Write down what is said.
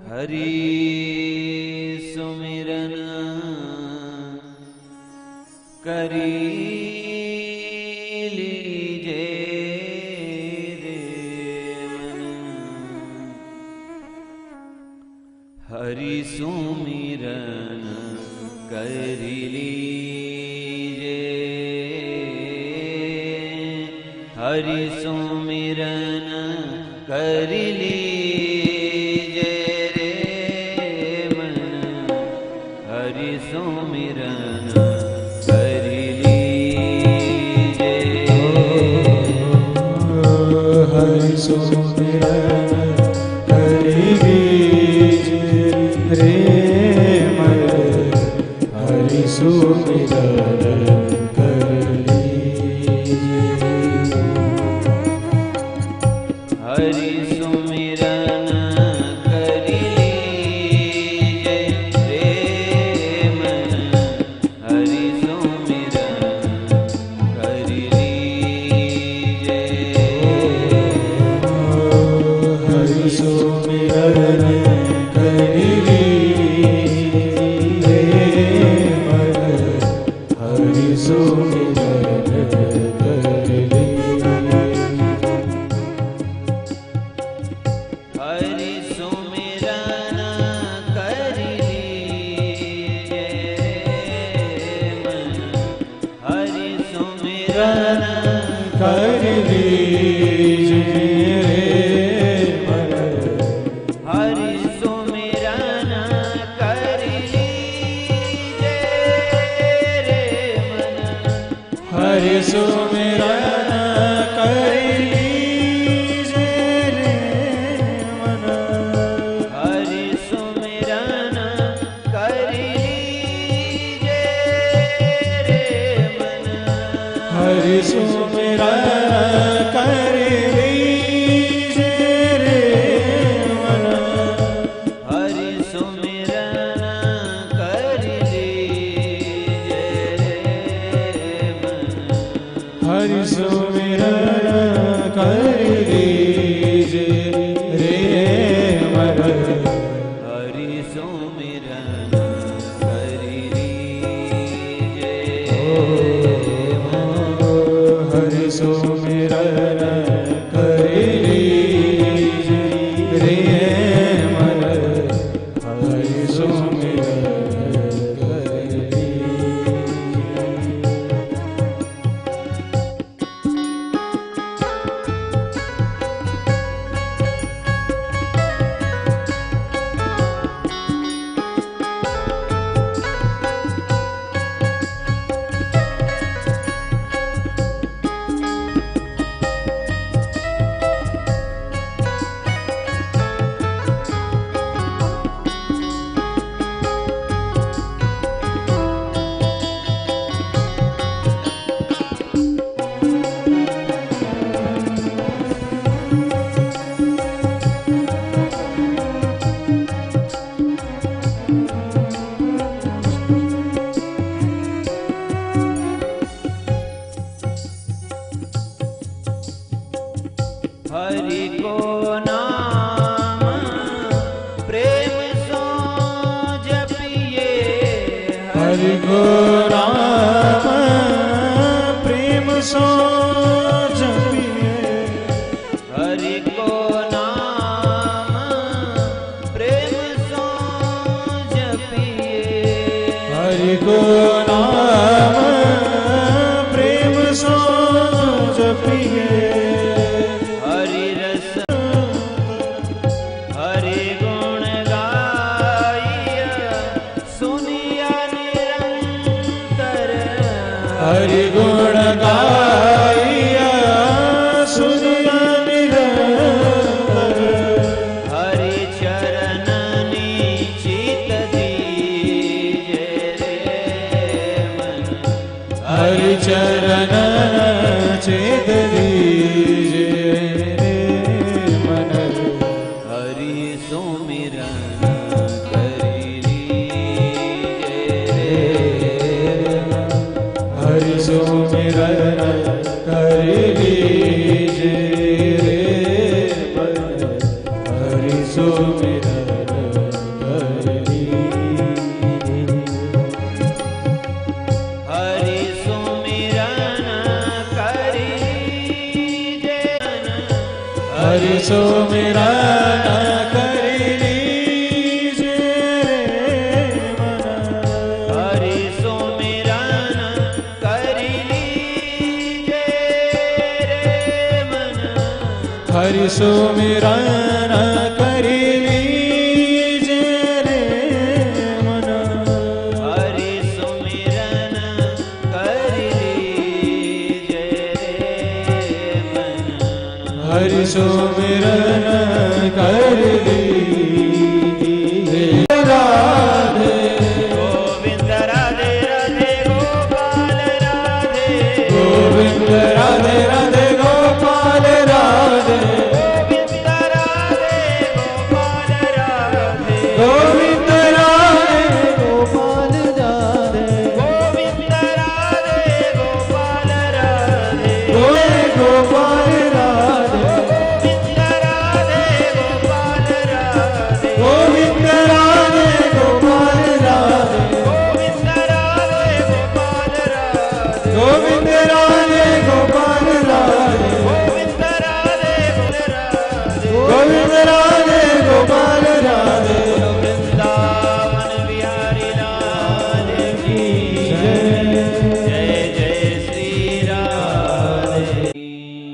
हरि सुमिरन करी लीजे रे मन। हरि सुमिरन करी लीजे, हरि सुमिरन करी लीजे रे मन। हरि सुमिरन करी लीजे, हरि सुमिरन करी लीजे रे मन। हरि सुमिरन करी लीजे, हरि सुमिरन करी लीजे रे मन। हरि सुमिरन करी लीजे, हरि सुमिरन करी लीजे मन। हरि सुमिरन करी लीजे, हरि सुमिरन करी लीजे मन। हरि सुमिरन करी लीजे रे मन। हरि सुमिरन करी लीजे रे मन। हरि सुमिरन करी लीजे रे मन। हरि सुमिरन करी लीजे रे मन। हरि सुमिरन करी लीजे रे मन। हरि सुमिरन करी लीजे रे मन। हरि सुमिरन करी लीजे रे मन। हरि सुमिरन करी लीजे मन। हरि सुमिरन करी लीजे रे मन। हरि सुमिरन करी लीजे, हरि को नाम प्रेम सो जपिए। हरि को नाम प्रेम सो जपिए। हरि को नाम प्रेम सो जपिए। हरि को नाम प्रेम सो जपिए। हरि रस हरि गुण गाइया सुनिया निरंतर। हरि गुण गाइया सुनिया निरंतर। हरि चरण चित दीजे रे मन। हरि चरण चित दीजे रे मन। हरि सुमिरन करी लीजे रे मन। हरि सुमिरन करी लीजे रे मन। हरि सुमिरन હરિ સુમિરન કરી લીજે રે મન હરિ સુમિરન કરી લીજે રે મન હરિ સુમિરન કરી લીજે રાધે ગોવિંદ રાધે રાધે ગોપાલ રાધે ગોવિંદ રાધે રાધે ગોપાલ રાધે ગોવિંદ રાધે ગોપાલ રાધે ગોવિંદ રાધે ગોપાલ રાધે ગોવિંદ રાધે ગોપાલ રાધે ગોપાલ રાધે ગોવિંદ રાધે ગોપાલ રાધે ગોવિંદ રાધે ગોપાલ રાધે ગોવિંદ રાધે ગોપાલ રાધે ગોવિંદ રાધે